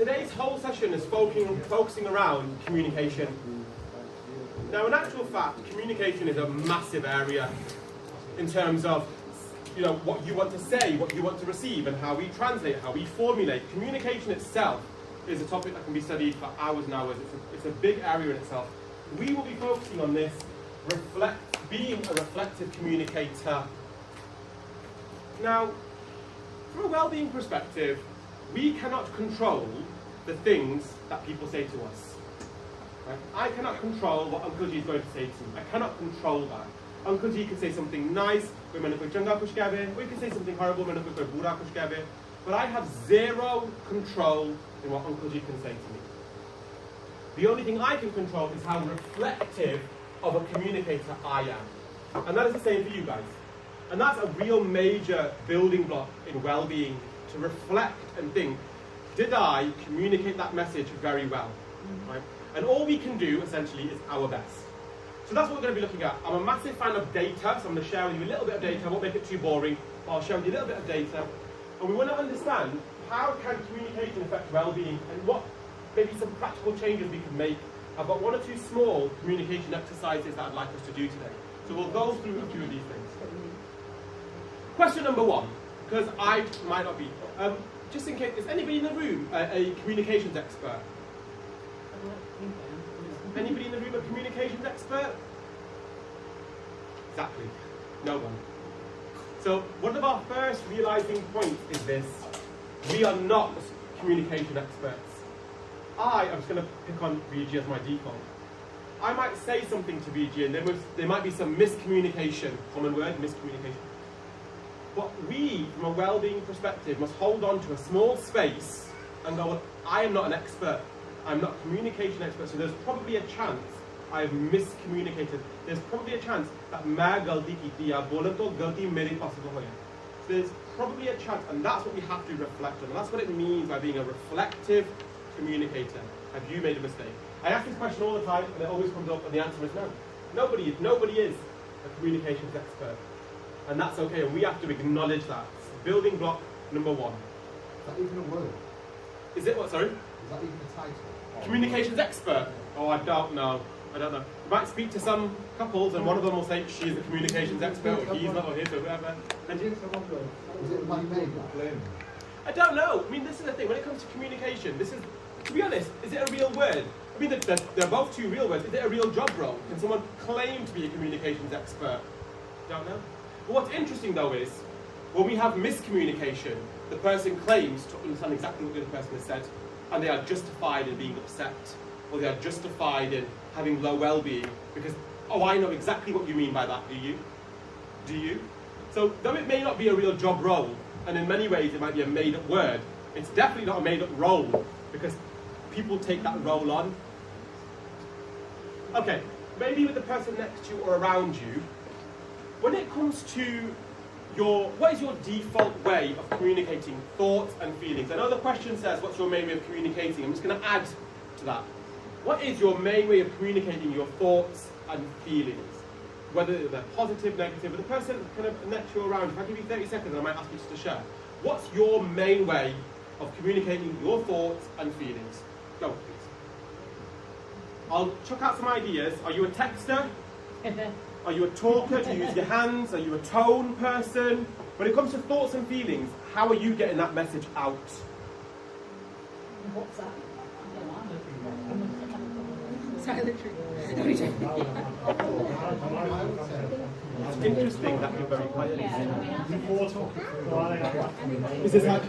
Today's whole session is focusing around communication. Now, in actual fact, communication is a massive area in terms of, you know, what you want to say, what you want to receive, and how we translate, how we formulate. Communication itself is a topic that can be studied for hours and hours. It's a big area in itself. We will be focusing on this, being a reflective communicator. Now, from a well-being perspective, we cannot control the things that people say to us. Right? I cannot control what Uncle G is going to say to me. I cannot control that. Uncle G can say something nice, or he can say something horrible, but I have zero control in what Uncle G can say to me. The only thing I can control is how reflective of a communicator I am. And that is the same for you guys. And that's a real major building block in well-being, to reflect and think, did I communicate that message very well? Right? And all we can do, essentially, is our best. So that's what we're going to be looking at. I'm a massive fan of data, so I'm going to share with you a little bit of data. I won't make it too boring, but I'll share with you a little bit of data. And we want to understand how can communication affect well-being and what maybe some practical changes we can make. I've got one or two small communication exercises that I'd like us to do today. So we'll go through a few of these things. Question number one, because I might not be. Just in case, is anybody in the room a communications expert? Anybody in the room a communications expert? Exactly. No one. So one of our first realizing points is this. We are not communication experts. I'm just going to pick on VG as my default. I might say something to VG and there might be some miscommunication, common word, miscommunication. But we, from a well-being perspective, must hold on to a small space and go, well, I am not an expert. I'm not a communication expert, so there's probably a chance I have miscommunicated. There's probably a chance that main galti ki ya bolan to galti mere possible hoya. So there's probably a chance, and that's what we have to reflect on. And that's what it means by being a reflective communicator. Have you made a mistake? I ask this question all the time, and it always comes up, and the answer is no. Nobody is a communications expert. And that's okay, and we have to acknowledge that. Building block number one. Is that even a word? Is it what, sorry? Is that even a title? Communications expert? Oh, I don't know. I don't know. You might speak to some couples, and one of them will say she's the communications expert, or he's not, or his, or whatever. And Is it man-made? I don't know. I mean, this is the thing. When it comes to communication, this is, to be honest, is it a real word? I mean, they're both two real words. Is it a real job role? Can someone claim to be a communications expert? Don't know. But what's interesting, though, is when we have miscommunication, the person claims to understand exactly what the other person has said, and they are justified in being upset, or they are justified in having low well-being, because, oh, I know exactly what you mean by that, do you? Do you? So, though it may not be a real job role, and in many ways it might be a made-up word, it's definitely not a made-up role, because people take that role on. Okay, maybe with the person next to you or around you, when it comes to what is your default way of communicating thoughts and feelings? I know the question says, what's your main way of communicating? I'm just going to add to that. What is your main way of communicating your thoughts and feelings? Whether they're positive, negative, but the person kind of next to you around, if I give you 30 seconds, I might ask you just to share. What's your main way of communicating your thoughts and feelings? Go, please. I'll chuck out some ideas. Are you a texter? Are you a talker? Do you use your hands? Are you a tone person? When it comes to thoughts and feelings, how are you getting that message out? What's that? Silent treatment. It's interesting that you're very quiet. Yeah. Is this like...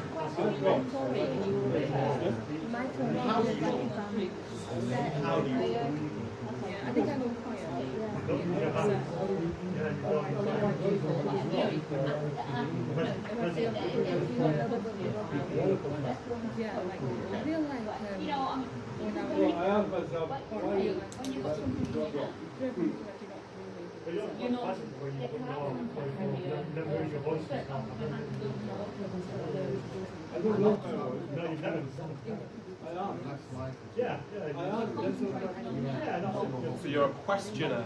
How do you... I think I go quiet. Yeah, like I feel like So you're a questioner.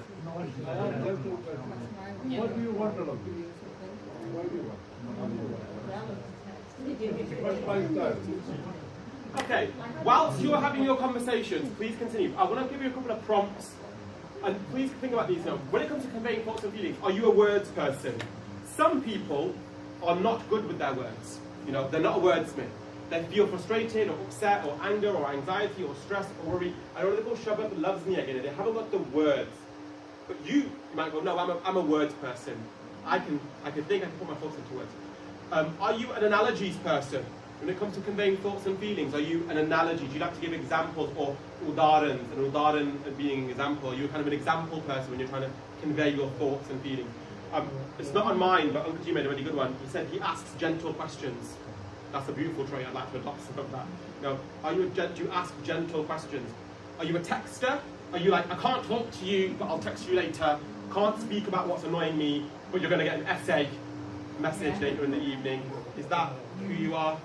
What do you want to know? What do you want? Okay, whilst you're having your conversations, please continue. I want to give you a couple of prompts, and please think about these now. When it comes to conveying thoughts and feelings, are you a words person? Some people are not good with their words. You know, they're not a wordsmith. They feel frustrated or upset or anger or anxiety or stress or worry. I know they go Shabbat loves me again. They haven't got the words. But you might go, no, I'm a words person. I can think, I can put my thoughts into words. Are you an analogies person? When it comes to conveying thoughts and feelings, are you an analogy? Do you like to give examples or udarans? And udaran being an example, are you kind of an example person when you're trying to convey your thoughts and feelings? It's not on mine, but Uncle G made a really good one. He said he asks gentle questions. That's a beautiful trait. I'd like to adopt some of that. Now, do you ask gentle questions? Are you a texter? Are you like, I can't talk to you, but I'll text you later. Can't speak about what's annoying me, but you're going to get an essay message later in the evening. Is that who you are?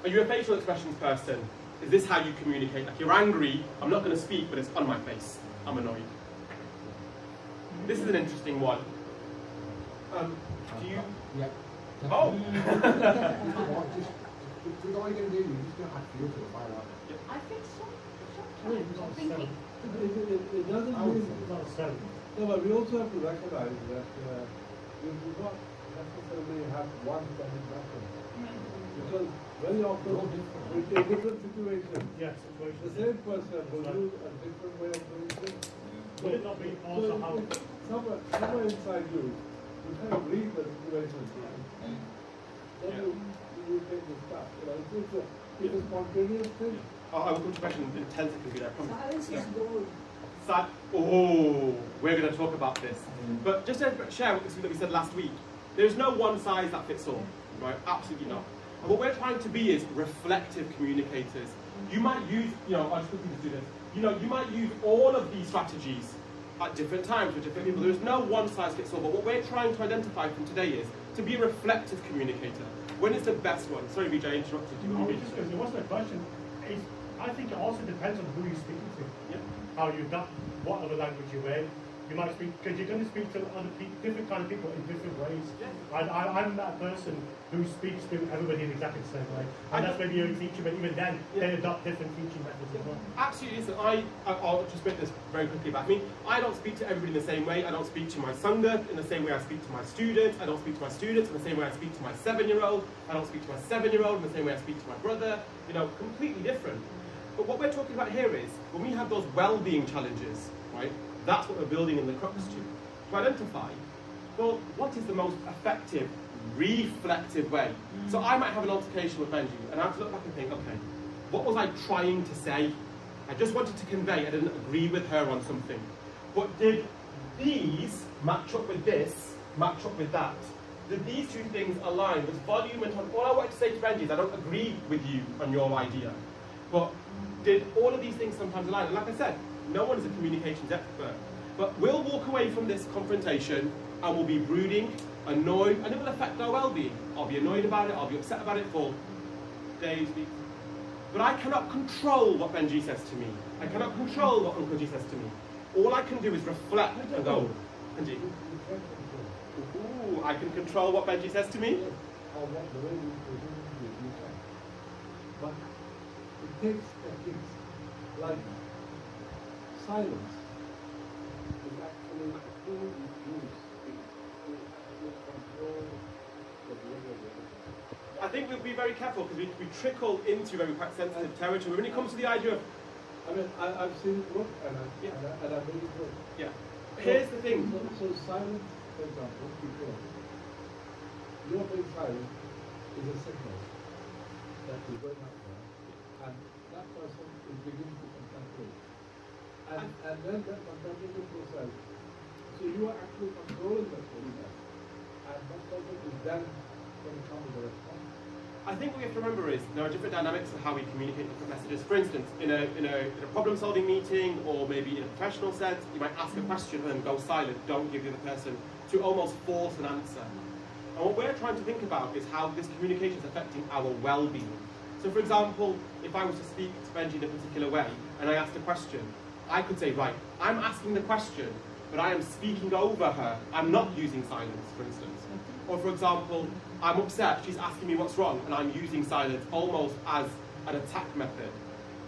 Are you a facial expressions person? Is this how you communicate? Like, you're angry, I'm not going to speak, but it's on my face. I'm annoyed. This is an interesting one. Do you... Yeah. Oh! What are you going to do? You're just going to have to feel to it, fire out. I think sometimes I'm thinking. It doesn't mean it's not self. No, but we also have to recognize that you do not necessarily have one standing method. Because very often, with a different situation, the same person will use a different way of doing things. Will it not be also how... Somewhere inside you, you kind of read the situation. Then you take the stuff. You know, it's a spontaneous thing. I will come to question intensively there. Silence is gold. Oh, we're going to talk about this. But just to share something that we said last week, there's no one size that fits all, right? Absolutely not. And what we're trying to be is reflective communicators. You might use, I'll just quickly do this. You might use all of these strategies at different times with different people. There's no one size fits all. But what we're trying to identify from today is to be a reflective communicator. When is the best one? Sorry, Vijay, I interrupted you. No, just because it wasn't a question. I think it also depends on who you're speaking to. Yeah. How you got, what other language you're in. You might speak, because you're going to speak to other people, different kind of people in different ways. Yeah. I'm that person who speaks to everybody in exactly the same way. And that's maybe you're a teacher, but even then, they adopt different teaching methods as well. Absolutely. Listen, I'll just make this very quickly about me. I don't speak to everybody in the same way. I don't speak to my Sangha in the same way I speak to my students. I don't speak to my students in the same way I speak to my 7-year-old. I don't speak to my 7-year-old in the same way I speak to my brother. Completely different. But what we're talking about here is, when we have those well-being challenges, right, that's what we're building in the crux to identify, well, what is the most effective, reflective way? So I might have an altercation with Benji, and I have to look back and think, okay, what was I trying to say? I just wanted to convey, I didn't agree with her on something. But did these match up with this, match up with that? Did these two things align? Was volume and tone? All I wanted to say to Benji is, I don't agree with you on your idea. But did all of these things sometimes align? And like I said, no one is a communications expert. But we'll walk away from this confrontation and we'll be brooding, annoyed, and it will affect our well-being. I'll be annoyed about it, I'll be upset about it for days, weeks. But I cannot control what Benji says to me. I cannot control what Uncle G says to me. All I can do is reflect and go, Benji. Ooh, I can control what Benji says to me? But it takes techniques like silence is actually a tool you use to control the behavior of the other. I think we'll be very careful because we trickle into very quite sensitive territory. When it comes to the idea of... I mean, I've seen it work and I made it work. Yeah. Here's the thing. So silence, for example, before, your being silent is a signal that you're going out there and that person is beginning to contemplate. And then that contemplative process, so you are actually controlling that process, and that person is then going to come with a response. I think what we have to remember is there are different dynamics of how we communicate different messages. For instance, in a problem-solving meeting, or maybe in a professional sense, you might ask a question and then go silent, don't give the other person, to almost force an answer. And what we're trying to think about is how this communication is affecting our well-being. So for example, if I was to speak to Benji in a particular way, and I asked a question, I could say, right, I'm asking the question but I am speaking over her. I'm not using silence, for instance. Or for example, I'm upset, she's asking me what's wrong, and I'm using silence almost as an attack method.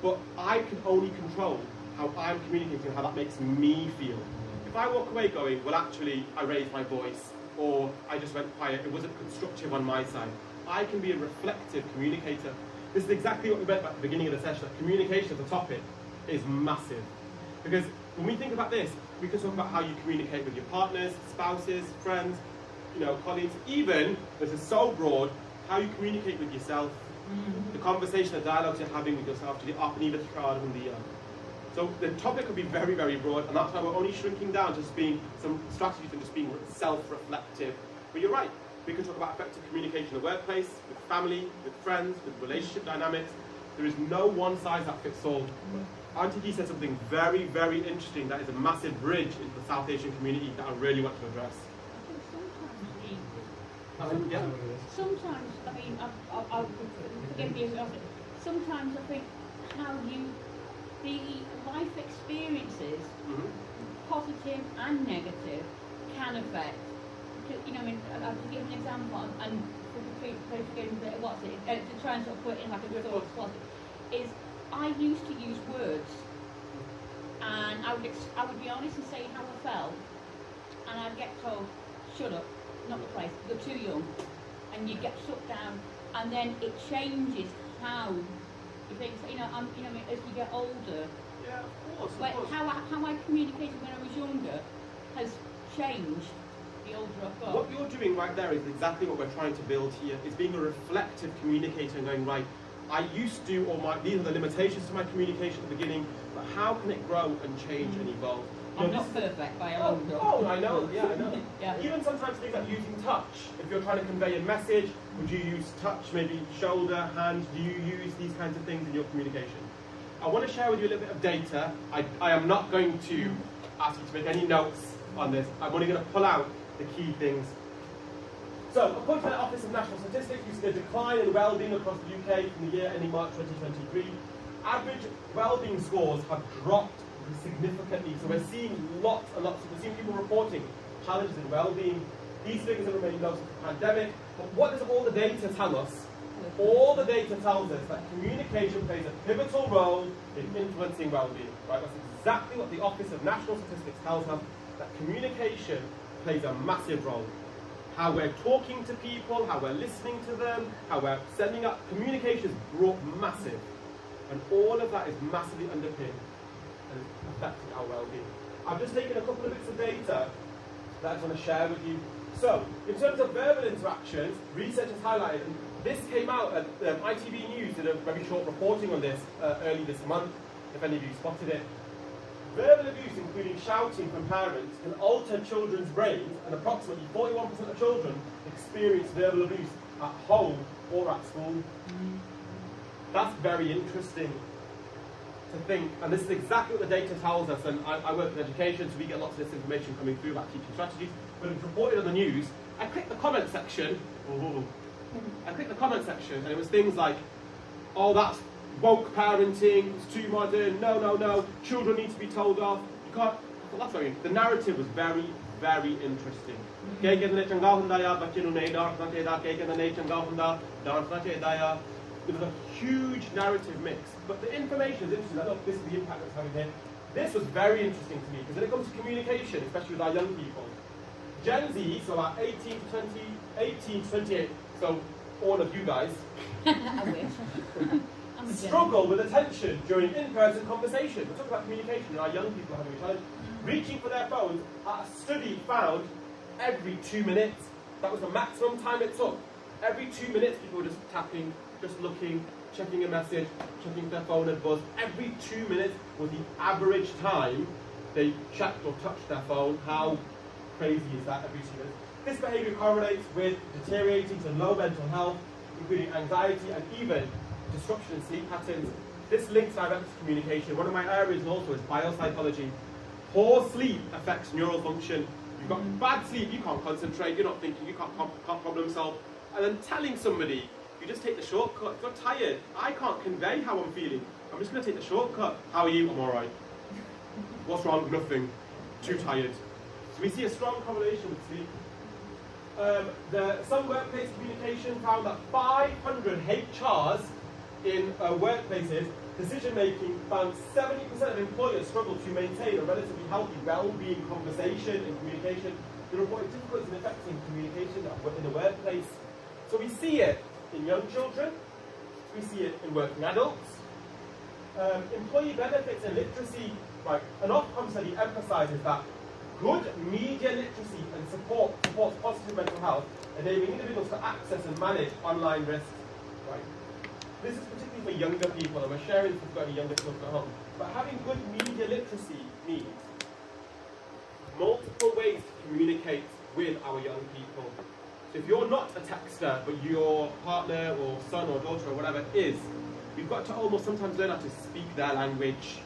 But I can only control how I'm communicating and how that makes me feel. If I walk away going, well actually, I raised my voice, or I just went quiet, it wasn't constructive on my side, I can be a reflective communicator. This is exactly what we meant at the beginning of the session, that communication as a topic is massive. Because when we think about this, we can talk about how you communicate with your partners, spouses, friends, colleagues, even, this is so broad, how you communicate with yourself, the conversation, the dialogues you're having with yourself, to the up and even so the topic could be very, very broad, and that's why we're only shrinking down to just being some strategies and just being self-reflective. But you're right, we can talk about effective communication in the workplace, with family, with friends, with relationship dynamics. There is no one size that fits all. Auntie Dee said something very, very interesting that is a massive bridge into the South Asian community that I really want to address. Sometimes, I mean, I'll forgive me, sometimes I think how the life experiences, positive and negative, can affect. I mean, I'll give an example, and to try and sort of put it in like a thought, is I used to use words, and I would be honest and say how I felt, and I'd get told, shut up, not the place, you're too young, and you get shut down, and then it changes how you think. As you get older, yeah, of course. How I communicated when I was younger has changed the older I've got. What you're doing right there is exactly what we're trying to build here, is being a reflective communicator and going, right, I used to, these are the limitations to my communication at the beginning, but how can it grow and change and evolve? I'm not perfect by a long shot. Oh, I know, yeah, I know. Yeah. Even sometimes things like using touch. If you're trying to convey a message, would you use touch, maybe shoulder, hand? Do you use these kinds of things in your communication? I want to share with you a little bit of data. I am not going to ask you to make any notes on this. I'm only going to pull out the key things. So, according to the Office of National Statistics, we see a decline in well-being across the UK from the year ending March 2023. Average well-being scores have dropped significantly. So we're seeing lots and lots. We're seeing people reporting challenges in well-being. These figures have remained low since the pandemic. But what does all the data tell us? All the data tells us that communication plays a pivotal role in influencing well-being. Right? That's exactly what the Office of National Statistics tells us. That communication plays a massive role. How we're talking to people, how we're listening to them, how we're sending up. Communication is brought massive. And all of that is massively underpinned and affecting our well-being. I've just taken a couple of bits of data that I just want to share with you. So, in terms of verbal interactions, research has highlighted, and this came out at ITV News, did a very short reporting on this early this month, if any of you spotted it. Verbal abuse, including shouting from parents, can alter children's brains, and approximately 41% of children experience verbal abuse at home or at school. That's very interesting to think, and this is exactly what the data tells us, and I work in education, so we get lots of this information coming through about teaching strategies. But it's reported on the news. I clicked the comment section, and it was things like, oh, that's woke parenting, it's too modern, no, children need to be told off, you can't, well, that's very, the narrative was very, very interesting. There was a huge narrative mix, but the information is interesting. Look, this is the impact it's having here. This was very interesting to me, because when it comes to communication, especially with our young people, Gen Z, so about 18 to 28, so all of you guys, I wish. struggle with attention during in-person conversations. We're talking about communication and our young people having a challenge. Reaching for their phones, a study found every 2 minutes. That was the maximum time it took. Every 2 minutes, people were just tapping, just looking, checking a message, checking their phone and buzz. Every 2 minutes was the average time they checked or touched their phone. How crazy is that, every 2 minutes? This behaviour correlates with deteriorating to low mental health, including anxiety and even disruption in sleep patterns. This links directly to communication. One of my areas also is biopsychology. Poor sleep affects neural function. You've got bad sleep, you can't concentrate, you're not thinking, you can't problem solve. And then telling somebody, you just take the shortcut. If you're tired, I can't convey how I'm feeling. I'm just going to take the shortcut. How are you? I'm alright. What's wrong? Nothing. Too tired. So we see a strong correlation with sleep. Some workplace communication found that 500 HRs in workplaces, decision-making found 70% of employers struggle to maintain a relatively healthy, well-being conversation and communication. They reported difficulties in affecting communication in the workplace. So we see it in young children, we see it in working adults. Employee benefits and literacy, right, an Ofcom study emphasises that good media literacy and supports positive mental health, enabling individuals to access and manage online risks. Right. This is particularly for younger people, and we're sharing if we've got any younger people at home. But having good media literacy means multiple ways to communicate with our young people. So if you're not a texter, but your partner or son or daughter or whatever is, you've got to almost sometimes learn how to speak their language.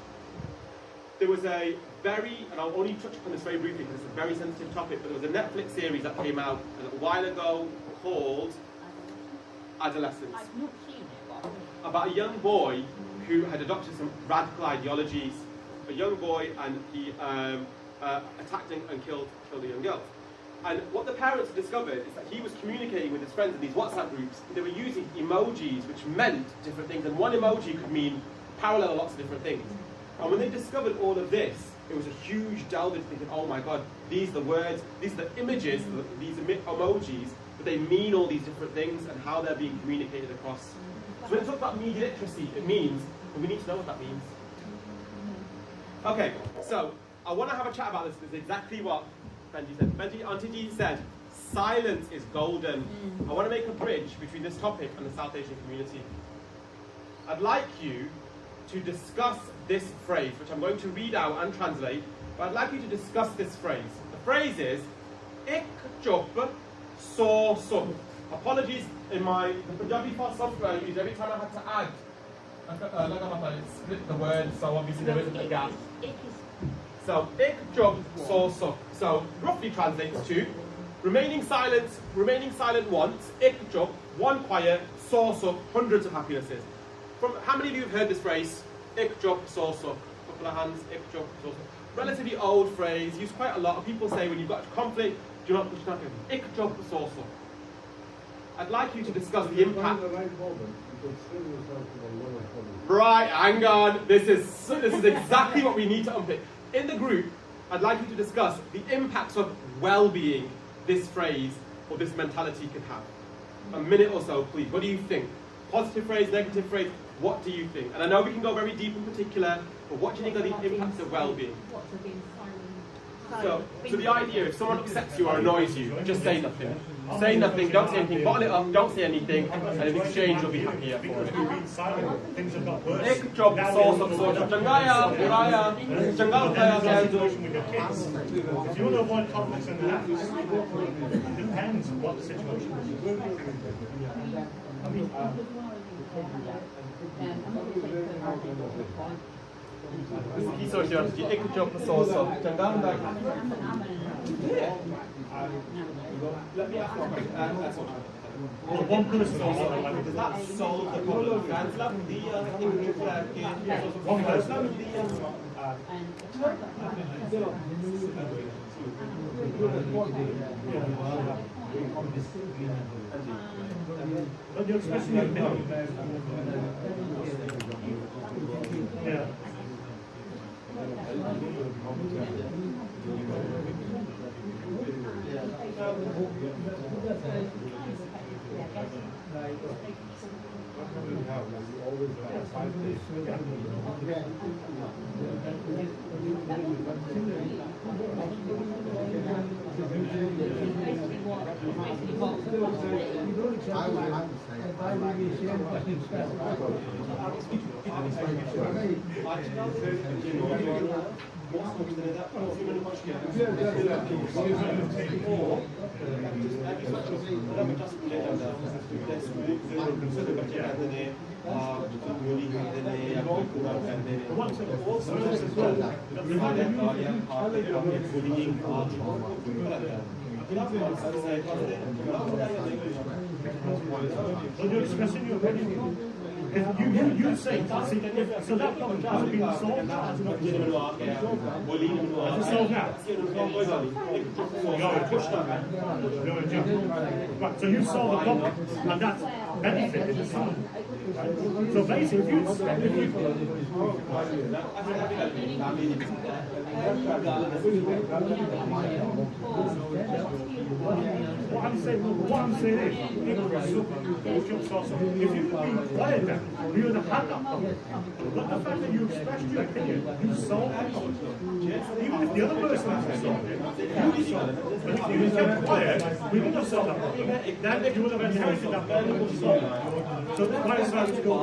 There was a and I'll only touch upon this very briefly because it's a very sensitive topic, but there was a Netflix series that came out a little while ago called Adolescence. I've not seen it, but About a young boy who had adopted some radical ideologies. A young boy, and he attacked and killed a young girl. And what the parents discovered is that he was communicating with his friends in these WhatsApp groups. They were using emojis which meant different things, and one emoji could mean parallel lots of different things. And when they discovered all of this, it was a huge delve into thinking, oh my god, these are the words, these are the images, these emojis, but they mean all these different things and how they're being communicated across. So when we talk about media literacy, it means, and we need to know what that means. Okay, so I want to have a chat about this because exactly what Benji said. Auntie G said, silence is golden. I want to make a bridge between this topic and the South Asian community. I'd like you to discuss this phrase, which I'm going to read out and translate, but I'd like you to discuss this phrase. The phrase is, Ik chup so sub. Apologies, in the Punjabi for software I used, every time I had to add, split the word, so obviously there isn't a gap. So, ik chup so sub. So, roughly translates to, remaining silent once, ik chup, one quiet, so sub, hundreds of happinesses. How many of you have heard this phrase? Ik chup so sub. Couple of hands, ik chup so sub. Relatively old phrase, used quite a lot. People say when you've got conflict, do not push that. Ik chup so sub. I'd like you to discuss the impact. Right, hang on. This is exactly what we need to unpick. In the group, I'd like you to discuss the impacts of well-being this phrase or this mentality could have. A minute or so, please. What do you think? Positive phrase, negative phrase, what do you think? And I know we can go very deep in particular, but what do you think are the impacts of well-being? So the idea, if someone upsets you or annoys you, just say nothing. Say nothing, don't say anything, bottle it up, don't say anything, and in exchange you'll be happier for Because it. we've been silent, things have got worse. Ek job, source of Changaya, Uraya, Changal Situation with your kids. If you want to avoid conflicts in the house, it depends on what the situation is. I mean, Ik job, source of Changanda. Let me ask you a question. one person also, Does that solve the problem? one person. But you're expressing your opinion. Yeah. But you're expressing your opinion. Because you say, so that problem has been solved now, has it not been solved? Is it solved now? You're a judge. You're a judge. Right, so you solved the problem, and that's benefited the son. So basically, what I'm saying is, if you could be quiet then, we would have had that problem. But the fact that you expressed your opinion, you solved it. Even if the other person hasn't solved it, you solved it. But if you kept quiet, we would have solved that problem. Then you would have inherited that problem and solved it. So why is that to go?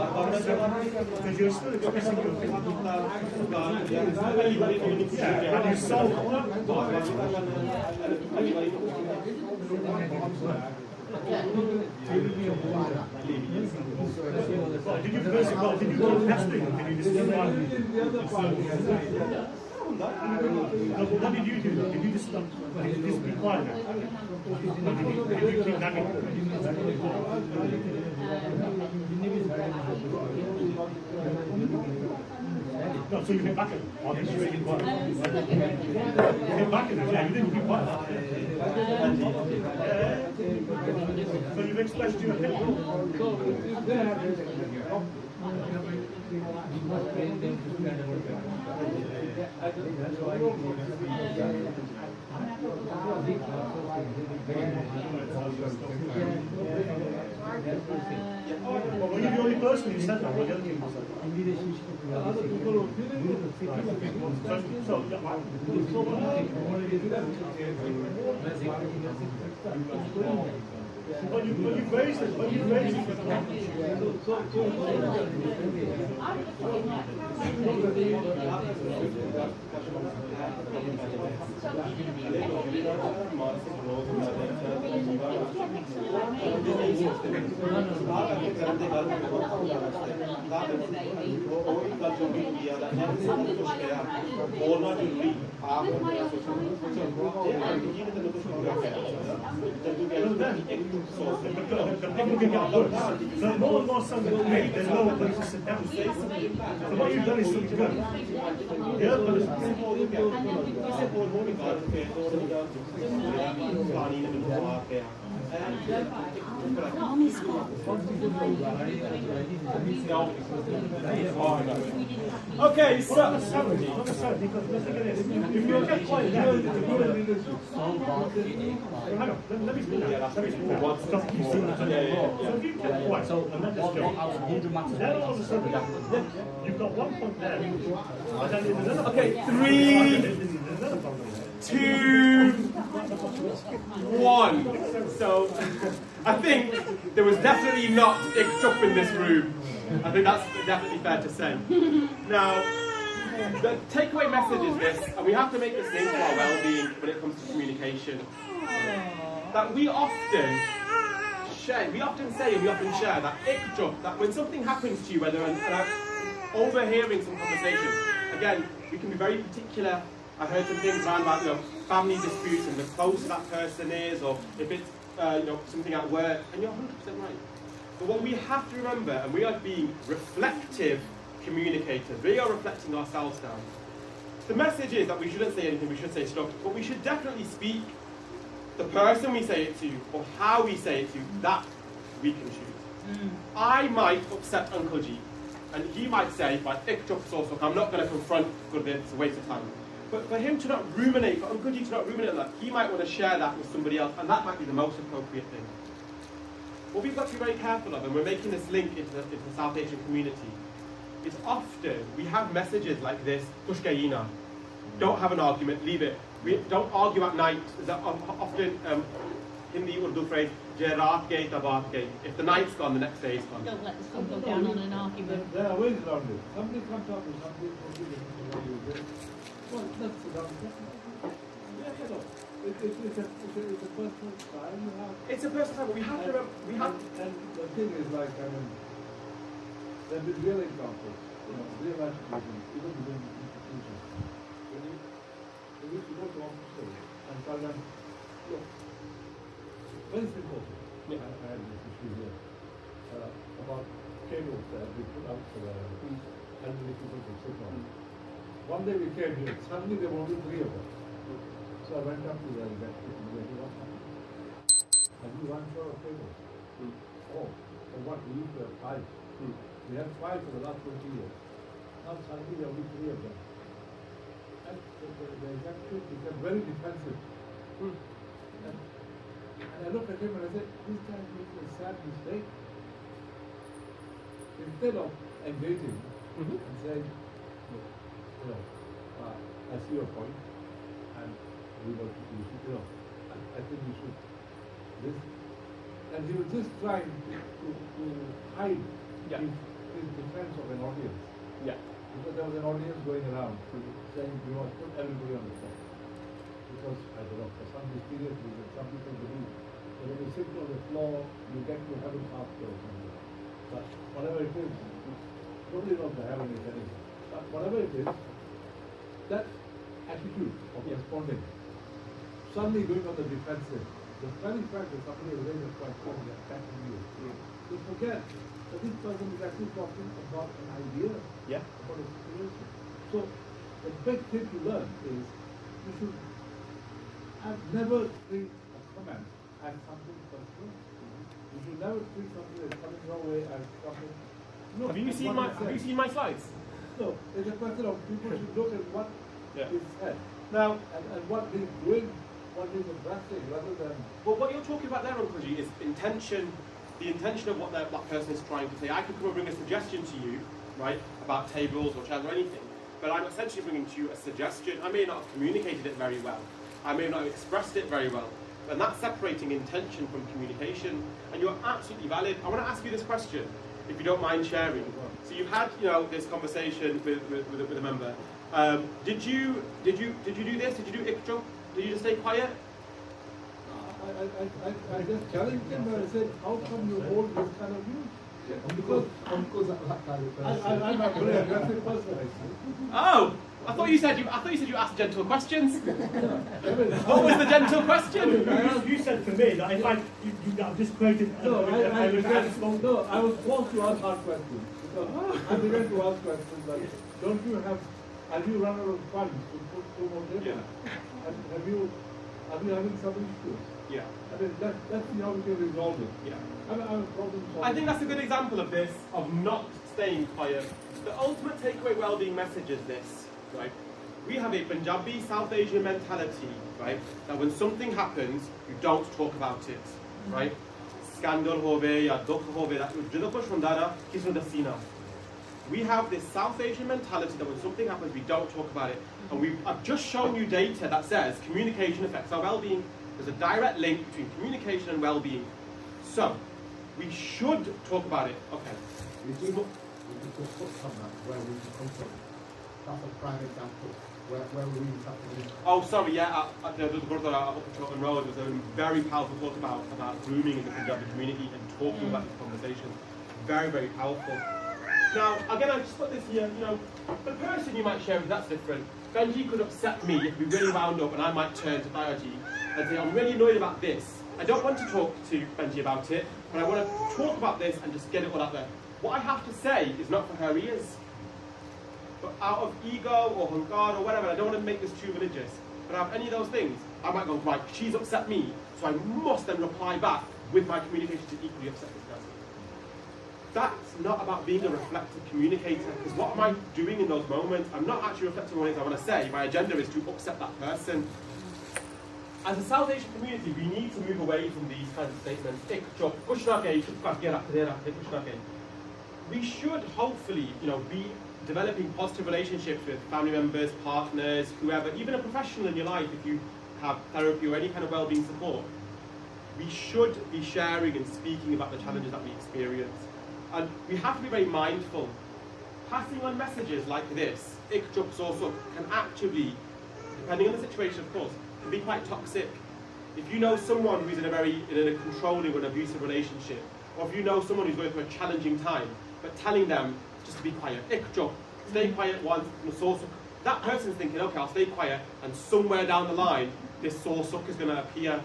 Because you're still expressing your opinion. Yeah, and you solved it. Did you keep testing? Did you just what did you do? Did you just stop? Did you just be quiet now? Did you keep nagging? No, so you hit back at him. Or did you really quiet? You hit back at him, yeah, you didn't keep quiet. So you've expressed your opinion. Well, were you the only person who said that? Or the other people said that? But you raised it. But you raised it. People can get worse. So more and more sons are made, there's no place to sit down. So what you've done is something good. Yeah, but Okay, so not necessarily, because look at this. If you get quiet now, hang on, let me speak now. Stop, keep saying that. So if you get quiet and let this go, then all of a sudden, you've got 1 point there, and then there's another. okay, 3, 2, 1. So I think there was definitely not ick in this room. I think that's definitely fair to say. Now, the takeaway message is this, and we have to make this link to our well-being when it comes to communication. That we often say and we often share that ick that when something happens to you, whether overhearing some conversation, again, we can be very particular. I heard some things around about family disputes and the closer that person is, or if it's something at work, and you're 100% right. But what we have to remember, and we are being reflective communicators, we are reflecting ourselves down. The message is that we shouldn't say anything, we should say stuff, but we should definitely speak. The person we say it to, or how we say it to, that we can choose. I might upset Uncle G, and he might say, I'm not going to confront Gurdit, it's a waste of time. But for him to not ruminate, for Uncle G to not ruminate on that, he might want to share that with somebody else, and that might be the most appropriate thing. What we've got to be very careful of, and we're making this link into the South Asian community, is often we have messages like this, Pushkaina, don't have an argument, leave it. We don't argue at night. There's often Hindi Urdu phrase, Jarat gate, tabat gate. If the night's gone, the next day is gone. Don't let the sun go down on an argument. There are ways around it. Somebody comes up with something completely different. Well, that's the it's a personal style you have. It's a personal style, but we have to remember, and the thing is like, there have been real examples, real life situations, even within institutions. When you go to officers and tell them, look, very simple. I had this issue here about tables that we put out for the elderly people to sit on. One day we came here, suddenly there were only 3 of us. So I went up to the electric and said, what happened? Have you run short of tables? Oh, and what? We used to have 5. We had 5 for the last 20 years. Now suddenly there are only 3 of them. And the executive became very defensive. And I looked at him and I said, this guy made a sad mistake. Instead of engaging and saying, look, I see your point, and we will, I think we should. This, and he was just trying to hide his defense of an audience. Yeah. Because there was an audience going around saying, we must put everybody on the spot. Because, I don't know, for some mysterious reason, some people believe that when you sit on the floor, you get to heaven faster or something. But whatever it is, nobody knows the heaven is anything. But whatever it is, that attitude of responding, suddenly going on the defensive, the very fact that somebody has raised a question and attacking you, you forget that this person is actually talking about an idea, about a situation. So, the big thing to learn is you should never treat a comment as something personal. You should never treat something that's coming your way as something. No, Have you seen my slides? No, it's a question of people should look at what is said. Now, and what he's doing, what he's addressing, rather than. well, what you're talking about there, Uncle G, is intention. The intention of what that person is trying to say. I could come and bring a suggestion to you, right, about tables or chairs or anything, but I'm essentially bringing to you a suggestion. I may not have communicated it very well. I may not have expressed it very well. And that's separating intention from communication. And you're absolutely valid. I want to ask you this question, if you don't mind sharing. So you've had, this conversation with a member. Did you do this? Did you do ikjo? Did you just stay quiet? I just challenged him and I said, how come you hold this kind of view? Because that kind of person. I'm a very aggressive person, I see. Oh, I thought you said you asked gentle questions. What was the gentle question? You said to me that if I've just created. No, I was forced to ask hard questions. Because I began to ask questions like, have you run out of funds to put 2 more tables? Yeah. And are you having some issues? Yeah. I mean, let's see how we can resolve it. Yeah. I'm a problem solver. I think that's a good example of this, of not staying quiet. The ultimate takeaway well-being message is this, right? We have a Punjabi South Asian mentality, right? That when something happens, you don't talk about it, right? Scandal hove ya dukh hove, that jidho kuch hunda na kisi nu dassi na. We have this South Asian mentality that when something happens, we don't talk about it. And I've just shown you data that says communication affects our well-being. There's a direct link between communication and well-being. So, we should talk about it. Okay. We just put somewhere where we can come from. That's a prime example where we have to do. Oh, sorry, yeah, the brother up at Chiltern Road was a very powerful talk about grooming in the Punjabi community and talking about this conversation. Very, very powerful. Now, again, I just put this here, the person you might share with, that's different. Benji could upset me if we really wound up and I might turn to Bayaji and say, I'm really annoyed about this. I don't want to talk to Benji about it, but I want to talk about this and just get it all out there. What I have to say is not for her ears. But out of ego or hunkar or whatever, I don't want to make this too religious, but out of any of those things, I might go, right, she's upset me, so I must then reply back with my communication to equally upset this person. That's not about being a reflective communicator, because what am I doing in those moments? I'm not actually reflecting on what it is I want to say. My agenda is to upset that person. As a South Asian community, we need to move away from these kinds of statements. We should hopefully, be developing positive relationships with family members, partners, whoever, even a professional in your life if you have therapy or any kind of well-being support. We should be sharing and speaking about the challenges that we experience. And we have to be very mindful. Passing on messages like this, can actually, depending on the situation of course, can be quite toxic. If you know someone who's in a controlling or an abusive relationship, or if you know someone who's going through a challenging time, but telling them just to be quiet, stay quiet once, that person's thinking, okay, I'll stay quiet, and somewhere down the line, this sorsuk is going to appear.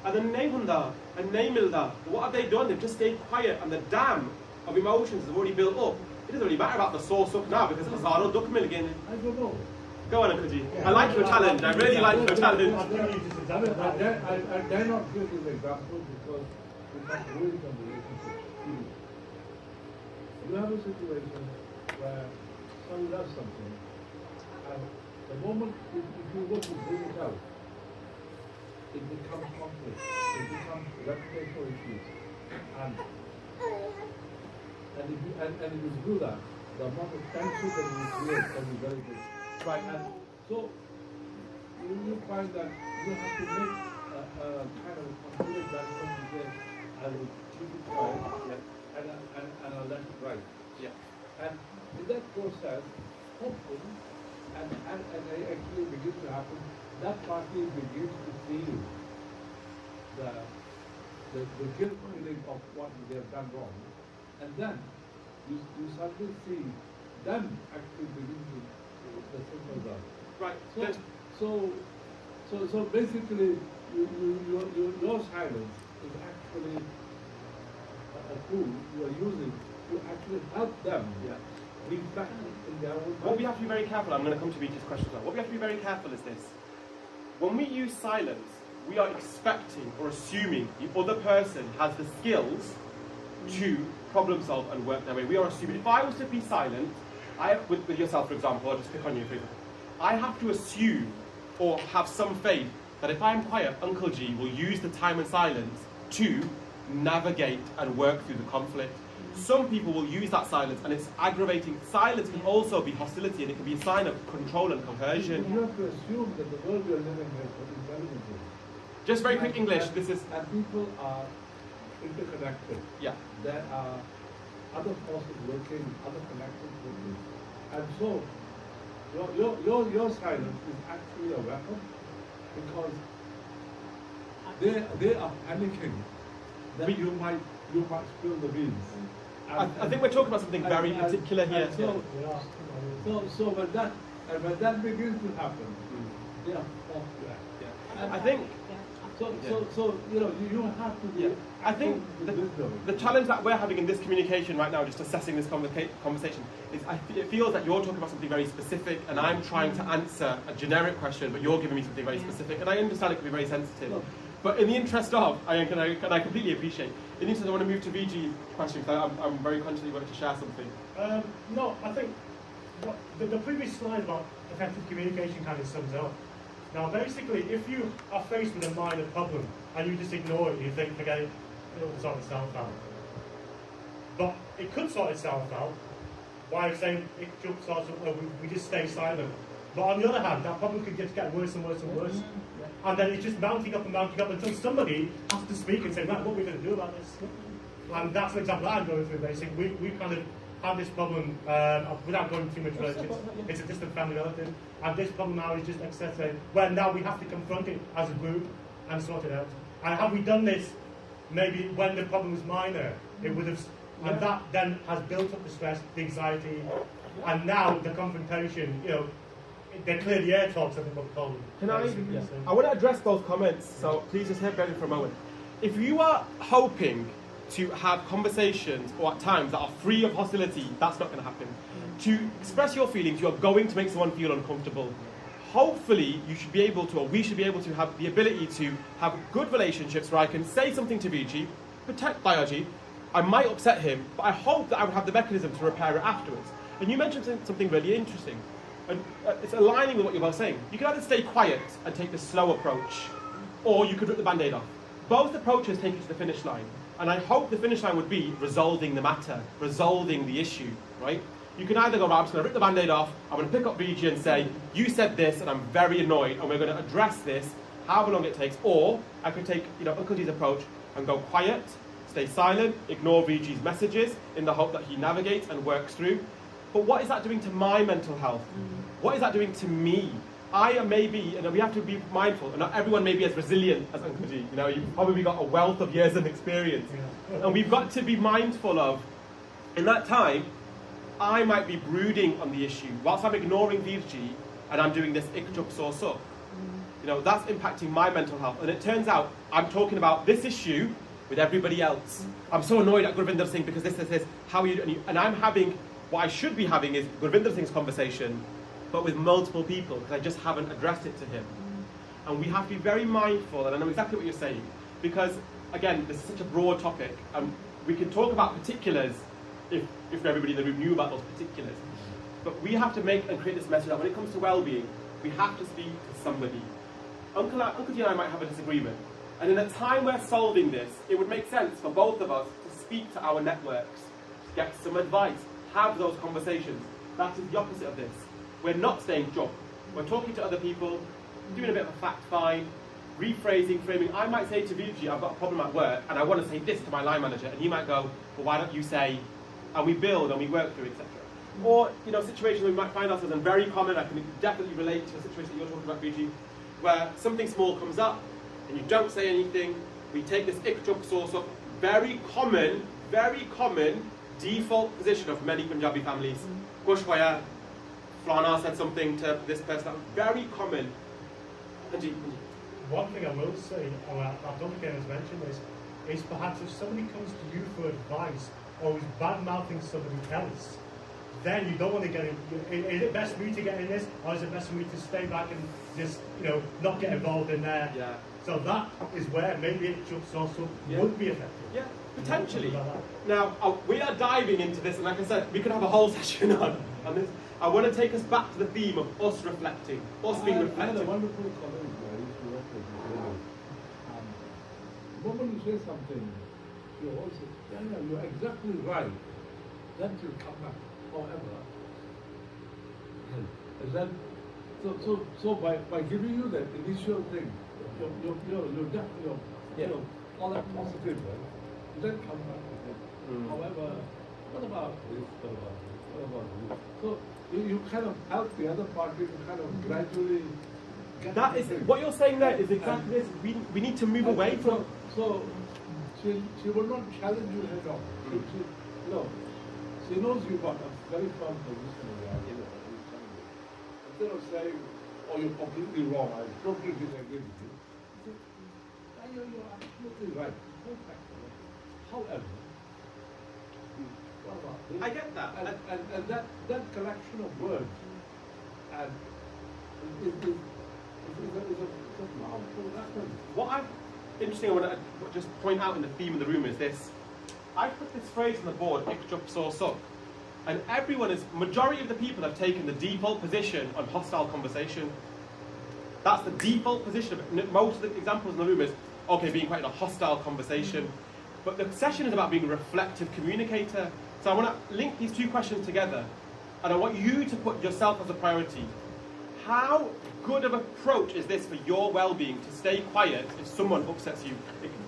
And then Nehunda and Nehmilda, what have they done? They've just stayed quiet, and the dam of emotions has already built up. It doesn't really matter about the source up now because it's Hazard Duck Milligan. I don't know. Go on, Uncle G. I like your challenge. I really like your challenge. I dare not give you the example because we can't really on the relationship. You have a situation where someone does something, and the moment if you go to bring it out, it becomes conflict, it becomes reputational issues. And if you do that, the amount of tension that you create can be very big. Right. And so you find that you have to make a kind of a considered judgment to say, I will keep it quiet, and I'll let it ride. Yeah. And in that process, hopefully, and it actually begins to happen, that party begins to feel the guilt feeling of what they have done wrong. And then you suddenly see them actually begin to the signals out. Right. So basically, your silence is actually a tool you are using to actually help them reflect in their own What we have to be very careful, I'm going to come to Vijay's question now. What we have to be very careful is this. When we use silence, we are expecting or assuming the other person has the skills to problem solve and work their way. We are assuming. If I was to be silent, with yourself, for example, I'll just pick on you, for example, I have to assume or have some faith that if I'm quiet, Uncle G will use the time and silence to navigate and work through the conflict. Some people will use that silence and it's aggravating. Silence can also be hostility and it can be a sign of control and coercion. You have to assume that the world we are living in is intelligent. Just very quick English, this is... And people are interconnected. Yeah. There are other forces working, other connections working. And so, your silence is actually a weapon because they are panicking that you might spill the beans. I think we're talking about something very particular here. So when that begins to happen, they are forced to act. Yeah. I think... So you have to be... Yeah. I think the challenge that we're having in this communication right now, just assessing this conversation, is it feels that you're talking about something very specific and I'm trying to answer a generic question, but you're giving me something very specific. And I understand it can be very sensitive. No. But in the interest of, I completely appreciate, in the interest I want to move to Vijay's question, because I'm very conscious you wanted to share something. No, I think the previous slide about effective communication kind of sums it up. Now, basically, if you are faced with a minor problem and you just ignore it, you think, forget it, it'll sort itself out. But it could sort itself out by saying it just sorts of, we just stay silent. But on the other hand, that problem could just get worse and worse and worse. And then it's just mounting up until somebody has to speak and say, right, what are we going to do about this? And that's an example that I'm going through, basically. We kind of have this problem, without going too much further, it's a distant family relative, and this problem now is just excessive, where now we have to confront it as a group and sort it out. And had we done this, maybe when the problem was minor, it would have, and that then has built up the stress, the anxiety, and now the confrontation, they clear the air talks, I think what we call them. Can I want to address both comments, so please just hear Brendan for a moment. If you are hoping to have conversations or at times that are free of hostility, that's not going to happen. To express your feelings, you're going to make someone feel uncomfortable. Hopefully, you should be able to, or we should be able to have the ability to have good relationships where I can say something to Vijay, protect Bayaji, I might upset him, but I hope that I would have the mechanism to repair it afterwards. And you mentioned something really interesting, and it's aligning with what you're both saying. You can either stay quiet and take the slow approach, or you could rip the band-aid off. Both approaches take you to the finish line. And I hope the finish line would be resolving the matter, resolving the issue, right? You can either go, right, I'm just going to rip the band-aid off, I'm going to pick up Vijay and say, you said this and I'm very annoyed and we're going to address this, however long it takes. Or I could take Uncle D's approach and go quiet, stay silent, ignore Vijay's messages in the hope that he navigates and works through. But what is that doing to my mental health? What is that doing to me? I may be, and we have to be mindful, and not everyone may be as resilient as Uncle G. You've probably got a wealth of years of experience. And we've got to be mindful of, in that time, I might be brooding on the issue. Whilst I'm ignoring Vijay, and I'm doing this ikjuk so so. That's impacting my mental health. And it turns out, I'm talking about this issue with everybody else. I'm so annoyed at Gurvinder Singh because this. how are you doing? And I'm having, what I should be having is Gurvinder Singh's conversation, but with multiple people, because I just haven't addressed it to him. And we have to be very mindful, and I know exactly what you're saying, because, again, this is such a broad topic, and we can talk about particulars if everybody in the room knew about those particulars. But we have to make and create this message that when it comes to well-being, we have to speak to somebody. Uncle G and I might have a disagreement, and in a time we're solving this, it would make sense for both of us to speak to our networks, get some advice, have those conversations. That is the opposite of this. We're not staying job. We're talking to other people, doing a bit of a fact find, rephrasing, framing. I might say to Vijay, I've got a problem at work, and I want to say this to my line manager, and he might go, well, why don't you say, and we build and we work through, etc. Or, situations where we might find ourselves in, very common, I can definitely relate to a situation that you're talking about, Vijay, where something small comes up, and you don't say anything, we take this ikchup source up, very common default position of many Punjabi families. Kush hoya, Flana said something to this person, that was very common. Anji. One thing I will say, and I don't think anyone's mentioned this, is perhaps if somebody comes to you for advice or is bad-mouthing somebody else, then you don't want to get in. Is it best for me to get in this, or is it best for me to stay back and just, not get involved in there? Yeah. So that is where maybe it just also would be effective. Yeah, potentially. Now, we are diving into this, and like I said, we could have a whole session on this. I want to take us back to the theme of us reflecting, us being reflective. I had a wonderful colleague where I used to work with. The moment you say something, you always say, yeah, you're exactly right. Then she'll come back. However, is that so by giving you that initial thing, you're definitely all that positive, right? You then come back with it. However, what about this? What about this? So you kind of help the other party to kind of gradually get that is what you're saying there is exactly this. We need to move away from. So she will not challenge you head on. She knows you've got a very firm position in the argument. Instead of saying, oh, you're completely wrong, I totally disagree with you. You say, you're absolutely right. Perfect. However, what about this? I get that. And that collection of words and is a powerful weapon. What I'm interesting, I want to just point out in the theme of the room is this. I put this phrase on the board, ikchup so suk, and majority of the people have taken the default position on hostile conversation. That's the default position of it. Most of the examples in the room is, okay, being quite in a hostile conversation. But the session is about being a reflective communicator. So I want to link these two questions together, and I want you to put yourself as a priority. How good of approach is this for your well-being to stay quiet if someone upsets you?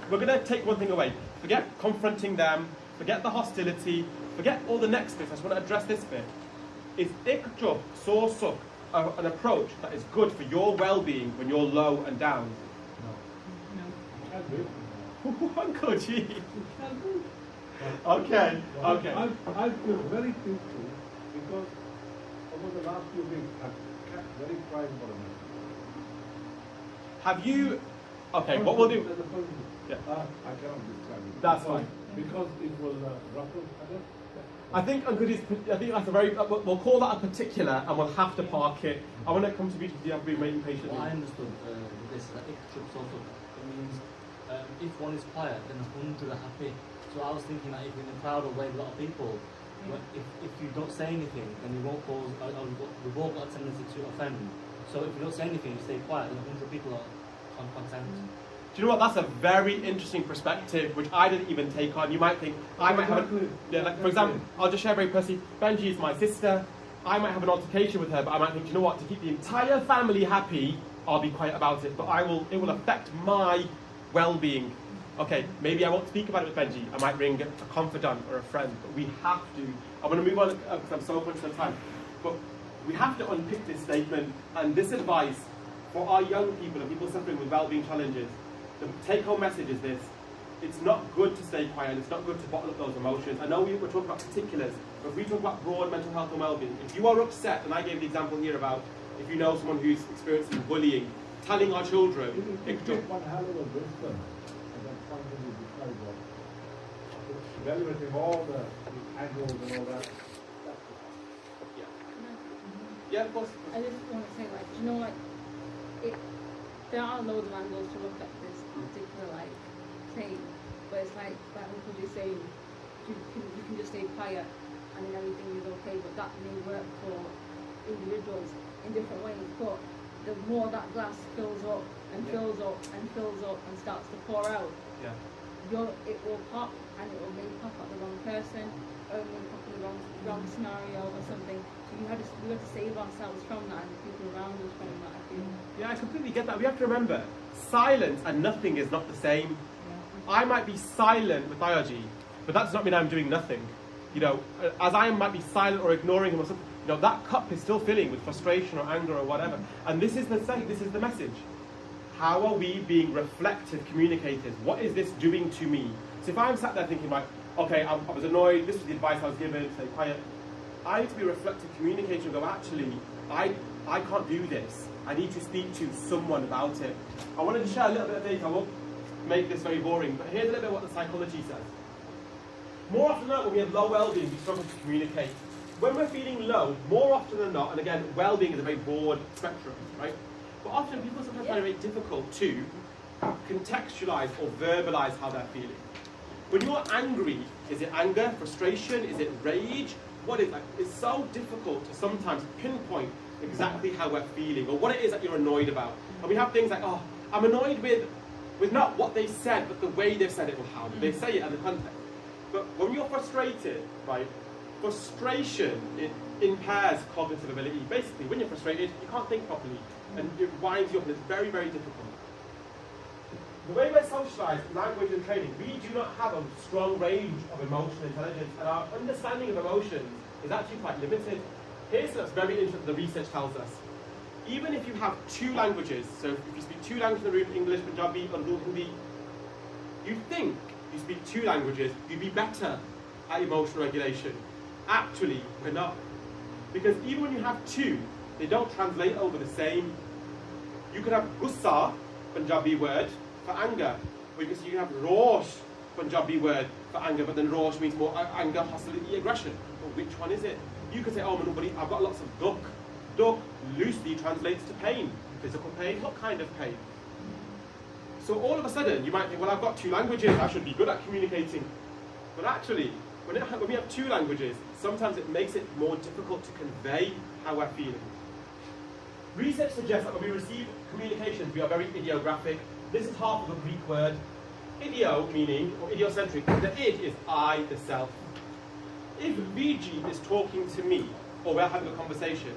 We're going to take one thing away. Forget confronting them, forget the hostility, forget all the next bits. I just want to address this bit. Is ikchup so suk an approach that is good for your well-being when you're low and down? No. Uncle G. Okay. I feel very peaceful because over the last few weeks I've kept very quiet for a minute. Have you? Okay, what we'll do. I cannot describe it. That's fine. Because it will ruffle feathers. I think Uncle G's, I think that's a very. We'll call that a particular, and we'll have to park it. I want to come to you. You have been waiting patiently. What I understood with this, that ikchup sort of, it means if one is quiet, then 100 are happy. So I was thinking that if in a crowd of a lot of people, if you don't say anything, then you won't cause. We've all got a tendency to offend. So if you don't say anything, you stay quiet, then 100 people are content. Do you know what? That's a very interesting perspective, which I didn't even take on. You might think I might have. For example, I'll just share very personally. Benji is my sister. I might have an altercation with her, but I might think, you know what? To keep the entire family happy, I'll be quiet about it. But it will affect my well-being. Okay, maybe I won't speak about it with Benji. I might ring a confidant or a friend. But we have to. I want to move on because I'm so conscious of time. But we have to unpick this statement and this advice for our young people and people suffering with well-being challenges. The take-home message is this: it's not good to stay quiet, it's not good to bottle up those emotions. I know we're talking about particulars, but if we talk about broad mental health and well-being, if you are upset, and I gave the example here about if you know someone who's experiencing bullying, telling our children... It took one hell of a wisdom at that point when you decide evaluating all the angles and all that. Yeah, of course. I just want to say, like, you know, like, there are loads of angles to look at this particular, like, thing, but it's like Uncle just saying, you can just stay quiet and then everything is okay, but that may work for individuals in different ways, but the more that glass fills up and fills up and fills up and starts to pour out, Yeah. it will pop, and it will maybe pop at the wrong person, or maybe pop in the wrong scenario or something. So we have to save ourselves from that and the people around us from that, I feel. Yeah, I completely get that. We have to remember, silence and nothing is not the same. I might be silent with biology, but that does not mean I'm doing nothing. You know, as I might be silent or ignoring him or something, you know, that cup is still filling with frustration or anger or whatever. And this is the message. How are we being reflective communicators? What is this doing to me? So if I'm sat there thinking, like, okay, I was annoyed, this was the advice I was given, stay quiet. I need to be a reflective communicator and go, actually, I can't do this. I need to speak to someone about it. I wanted to share a little bit of data. I won't make this very boring, but here's a little bit of what the psychology says. More often than not, when we have low well-being, we struggle to communicate. When we're feeling low, more often than not, and again, well-being is a very broad spectrum, right? But often people sometimes find it very difficult to contextualize or verbalize how they're feeling. When you're angry, is it anger, frustration, is it rage? What is that? It's so difficult to sometimes pinpoint exactly how we're feeling or what it is that you're annoyed about. And we have things like, oh, I'm annoyed with not what they said, but the way they've said it or how did they say it and the context. But when you're frustrated, right, frustration, it impairs cognitive ability. Basically, when you're frustrated, you can't think properly and it winds you up and it's very, very difficult. The way we're socialised, language and training, we do not have a strong range of emotional intelligence, and our understanding of emotions is actually quite limited. Here's what's very interesting, the research tells us. Even if you have two languages, so if you speak two languages in the room, English, Punjabi, Urdu, Hindi, you think you speak two languages, you'd be better at emotional regulation. Actually, we're not. Because even when you have two, they don't translate over the same. You could have gussa, Punjabi word, for anger. Or you can have rosh, Punjabi word for anger, but then rosh means more anger, hostility, aggression. Well, which one is it? You could say, oh, Manubari, I've got lots of duk. Duk loosely translates to pain. Physical pain, what kind of pain? So all of a sudden, you might think, well, I've got two languages, I should be good at communicating. But actually, when we have two languages, sometimes it makes it more difficult to convey how we're feeling. Research suggests that when we receive communications, we are very idiographic. This is half of a Greek word. Idio meaning, or idiocentric, the id is I, the self. If VG is talking to me, or we're having a conversation,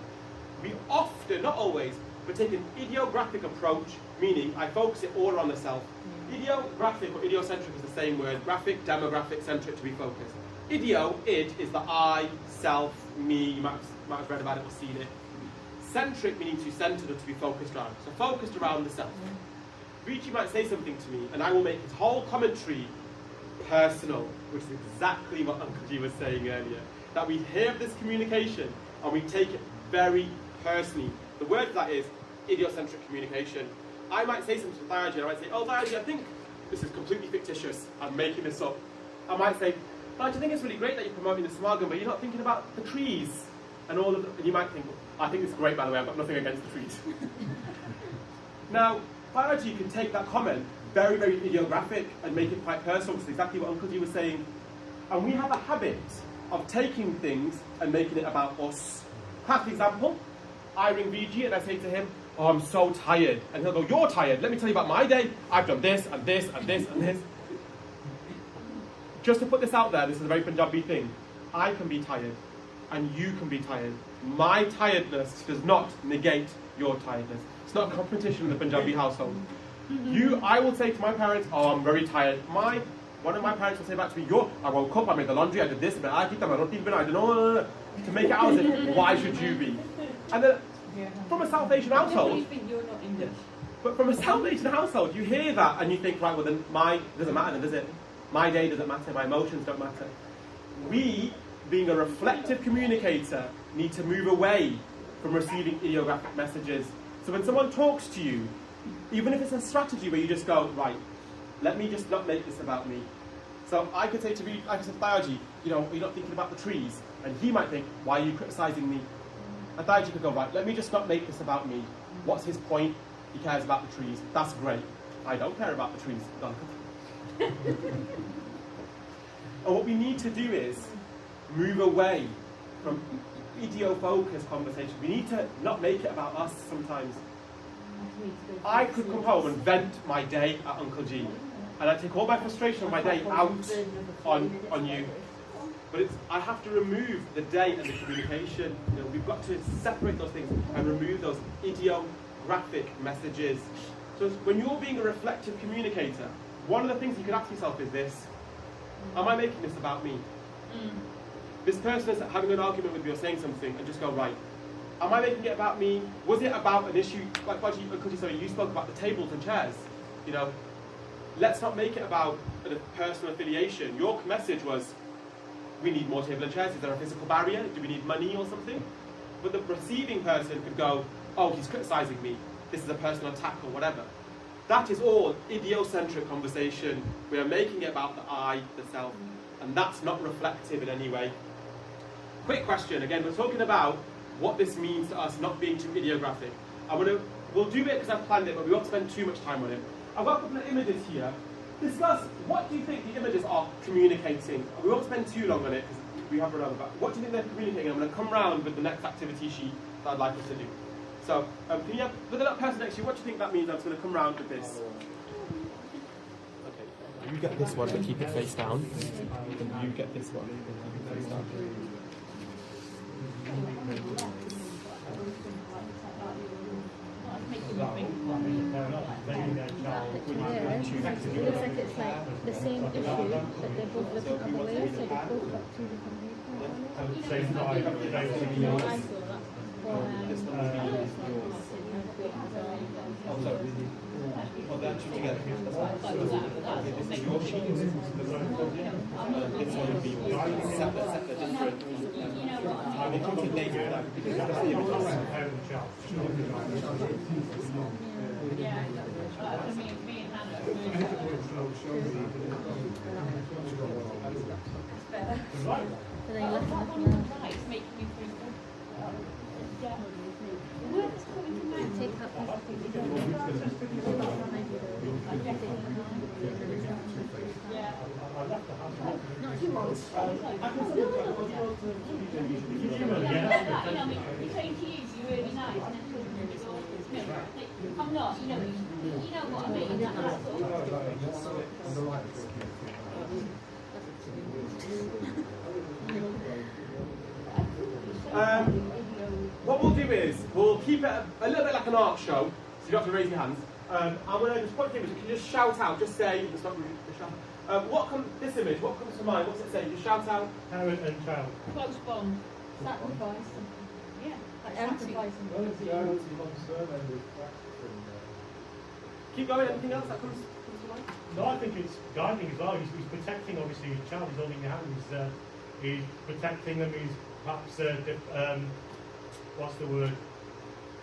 we often, not always, but take an idiographic approach, meaning I focus it all on the self. Idiographic or idiocentric is the same word. Graphic, demographic, centric to be focused. Idio, id, is the I, self, me. You might have read about it or seen it. Centric meaning to centered or to be focused around. So focused around the self. Vici might say something to me, and I will make his whole commentary personal, which is exactly what Uncle G was saying earlier. That we hear this communication and we take it very personally. The word for that is idiocentric communication. I might say something to Thayaji, and I might say, oh Thayaji, I think this is completely fictitious, I'm making this up. I might say, Thayaji, I think it's really great that you're promoting the smartphone, but you're not thinking about the trees and all of and you might think, I think it's great by the way, I've got nothing against the trees. Now, Thayaji can take that comment very, very idiographic and make it quite personal, which is exactly what Uncle G was saying. And we have a habit of taking things and making it about us. Classic example, I ring VG and I say to him, oh, I'm so tired. And he'll go, you're tired, let me tell you about my day. I've done this and this and this and this. Just to put this out there, this is a very Punjabi thing. I can be tired and you can be tired. My tiredness does not negate your tiredness. It's not a competition in the Punjabi household. I will say to my parents, oh, I'm very tired. One of my parents will say back to me, I woke up, I made the laundry, I did this, but I keep them, I don't even, I don't know. To make it out as if, why should you be? And then, from a South Asian household, You're not English. but from a South Asian household, you hear that and you think, right, well then doesn't matter then, does it? My day doesn't matter, my emotions don't matter. We, being a reflective communicator, need to move away from receiving idiographic messages. So when someone talks to you, even if it's a strategy where you just go, right, let me just not make this about me. So I could say to Thayaji, you know, you're not thinking about the trees. And he might think, why are you criticising me? And Thayaji could go, right, let me just not make this about me. What's his point? He cares about the trees. That's great. I don't care about the trees. And what we need to do is move away from idio-focused conversation. We need to not make it about us sometimes. I could come home and vent my day at Uncle G, and I take all my frustration of my day out on you. But I have to remove the day and the communication. You know, we've got to separate those things and remove those ideographic messages. So when you're being a reflective communicator, one of the things you can ask yourself is this: am I making this about me? This person is having an argument with me or saying something, and just go, right, am I making it about me? Was it about an issue, like you spoke about the tables and chairs, you know? Let's not make it about a personal affiliation. Your message was, we need more table and chairs. Is there a physical barrier? Do we need money or something? But the receiving person could go, oh, he's criticising me. This is a personal attack or whatever. That is all idiocentric conversation. We are making it about the I, the self, and that's not reflective in any way. Quick question, again, we're talking about what this means to us not being too ideographic. We'll do it because I've planned it, but we won't spend too much time on it. I've got a couple of images here. Discuss, what do you think the images are communicating? We won't spend too long on it because we have run over, but what do you think they're communicating? I'm going to come round with the next activity sheet that I'd like us to do. So, can you have, with the little person next to you, what do you think that means? I'm just going to come round with this. Okay, you get this one, but keep it face down. And you get this one, but keep it face down. It looks like it's like the same issue, but they're both looking other ways, so they've both got two different viewpoints on it. I saw that. Oh, they're two together. This one would be separate, different. I mean, come to the name of that because that's the image. Yeah, me and Hannah. So they left That one on the right is making me feel good. Yeah. Where is coming from that? take that Yeah. not too much. Saying to you, you're really nice, and then I'm not, you know what I mean. That's What we'll do is, we'll keep it a little bit like an art show, so you don't have to raise your hands. I'm going to just point to the image, you can just shout out, just say, just not really, just shout out. This image, what comes to mind? What's it say? Just shout out. Parent and child. close bond. Sacrifice. Yeah. Like sacrifice. Keep going, anything else that comes to mind? No, I think it's guiding as well. He's protecting, obviously, his child. He's holding your hand. He's protecting them. He's perhaps, what's the word?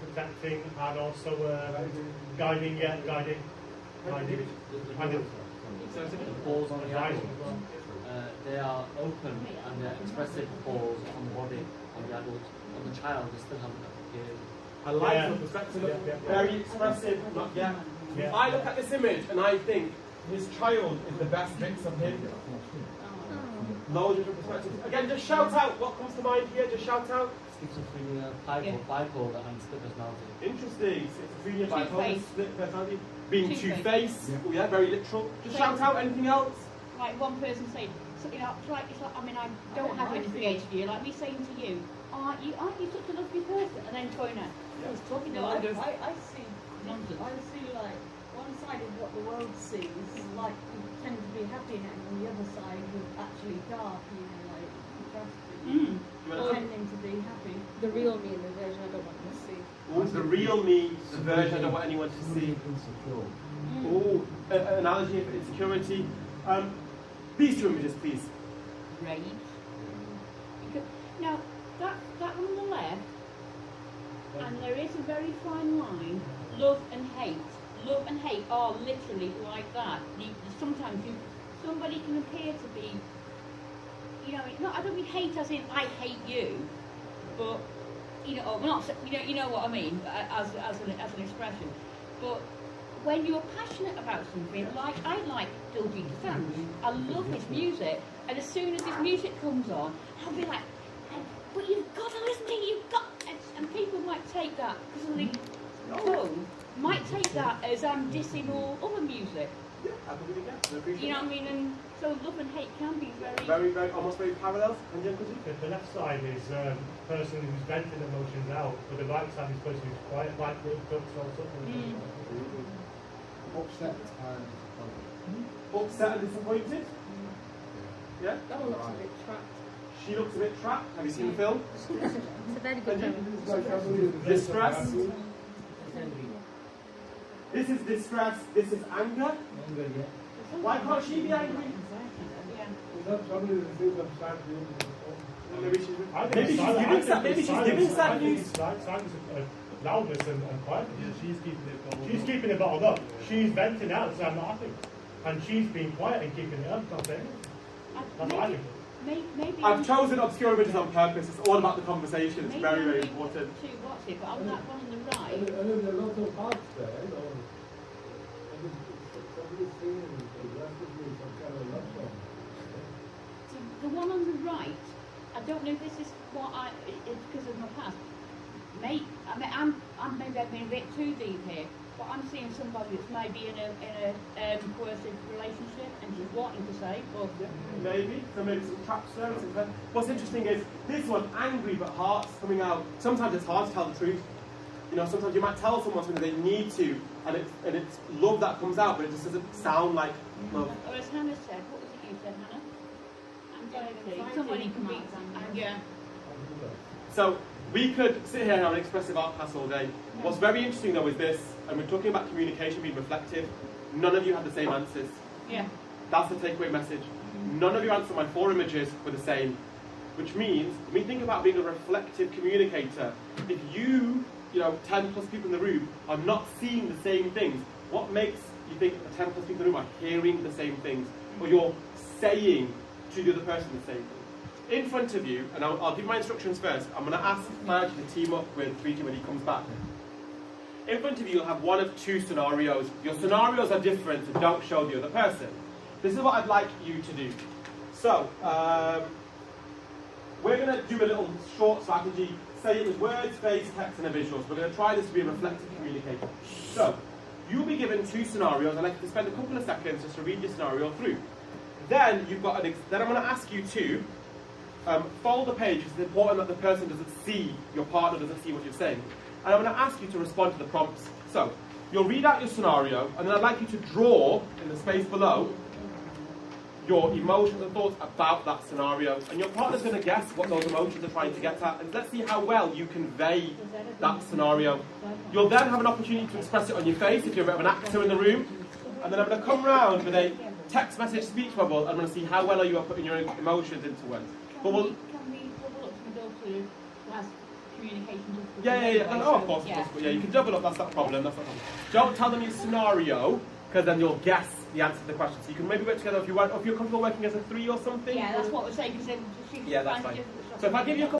Protecting and also guiding. Yeah, guiding. The balls on the adult, they are open and they're expressive balls on the body on the adult. On the child, they still haven't appeared. I like your perspective. Very expressive, not yet. Yeah. I look at this image and I think his child is the best mix of him. Loads of different perspectives. Again, just shout out. What comes to mind here? Just shout out. Schizophrenia, bipolar, and split personality. Interesting. Schizophrenia, bipolar, Two-faced. split personality. Being Two-faced. two-faced. Oh, yeah, very literal. Just shout out. Anything else? Like one person saying, so, you know, it's like, I mean, I don't have anything against you. Like me saying to you, aren't you such a lovely person? And then going out, I was talking a load of I see nonsense. I see like one side of what the world sees, like you tend to be happy in it, and the other side is actually dark, you know, like depressed, pretending to be happy. The real me and the version I don't want to see. Ooh, the real me, the version I don't want anyone to see. Ooh, an analogy for insecurity. These two images, please. Rage. Because, now, that one on the left, and there is a very fine line, love and hate. Love and hate are literally like that. Sometimes you somebody can appear to be, you know, not, I don't mean hate as in I hate you, but, you know, or not, you know what I mean, as an expression. But when you're passionate about something, like I like Diljit Dosanjh, I love his music, and as soon as his music comes on, I'll be like, but you've got to listen to it, you've got, and people might take that, because of the tone, might take that as I'm dissing all other music. Yeah, I completely get it. I appreciate You know that. what I mean? And so love and hate can be Almost very parallel. And Jen, could you? The left side is a person who's venting emotions out, but the right side is a person who's quiet, like little ducks or something. Upset and disappointed. Upset and disappointed? Yeah? That one looks a bit trapped. She looks a bit trapped. Have you seen the film? It's a very good film. It's like somebody Distress. This is distress. This is anger. Why can't she be angry? Is that somebody that says I'm sad to you? Maybe she's I think maybe she's silence- giving I sad. think Maybe she's silence- giving I sad think news. silence is loudness and quietness. Yeah, she's keeping it bottled She's up. keeping it bottled up. She's venting out, saying I'm not happy. And she's being quiet and keeping it up, not saying anything. That's what I think. Maybe I've chosen obscure images on purpose. It's all about the conversation. It's very, very important. To what's it? But on that one on the And right, there are lots of hearts there, you know. And somebody's singing aggressively some kind of love song. the one on the right, I don't know if this is what it's because of my past. Maybe I'm maybe I've been a bit too deep here, but I'm seeing somebody that's maybe in a coercive relationship and just wanting to say, well, Maybe. So maybe some traps there. What's interesting is this one, angry but hearts coming out. Sometimes it's hard to tell the truth. You know, sometimes you might tell someone something they need to, and it's love that comes out, but it just doesn't sound like love. or as Hannah said, what was it you said, Hannah? Anxiety. Anxiety Somebody can be anger. So we could sit here and have an expressive art class all day. What's very interesting though is this, and we're talking about communication being reflective. None of you had the same answers. Yeah. That's the takeaway message. None of you answered my 4 images were the same, which means when we think about being a reflective communicator, if you 10 plus people in the room are not seeing the same things, what makes you think the 10 plus people in the room are hearing the same things, or you're saying to the other person the same thing? In front of you, and I'll give my instructions first, I'm going to ask Nigel to team up with Rita when he comes back. In front of you, you'll have one of 2 scenarios. Your scenarios are different, so don't show the other person. This is what I'd like you to do. So, we're going to do a little short strategy. Say it with words, face, text, and a visuals. We're going to try this to be a reflective communicator. So, you'll be given 2 scenarios. I'd like you to spend a couple of seconds just to read your scenario through. Then you've got then I'm going to ask you to fold the page. It's important that the person doesn't see, your partner doesn't see what you're saying. And I'm going to ask you to respond to the prompts. So, you'll read out your scenario, and then I'd like you to draw, in the space below, your emotions and thoughts about that scenario. And your partner's going to guess what those emotions are trying to get at, and let's see how well you convey that scenario. You'll then have an opportunity to express it on your face if you're a bit of an actor in the room. And then I'm going to come round with a text message speech bubble, and I'm going to see how well are you at putting your emotions into words. But we'll... Can we double up and go through as communication? Yeah. Oh, of course. Yeah, you can double up. That's not a problem. Don't tell them your scenario, because then you'll guess the answer to the question. So you can maybe work together if you want. Or if you're comfortable working as a 3 or something. Yeah, that's what we're saying. Because then yeah, that's fine. So if I give you a couple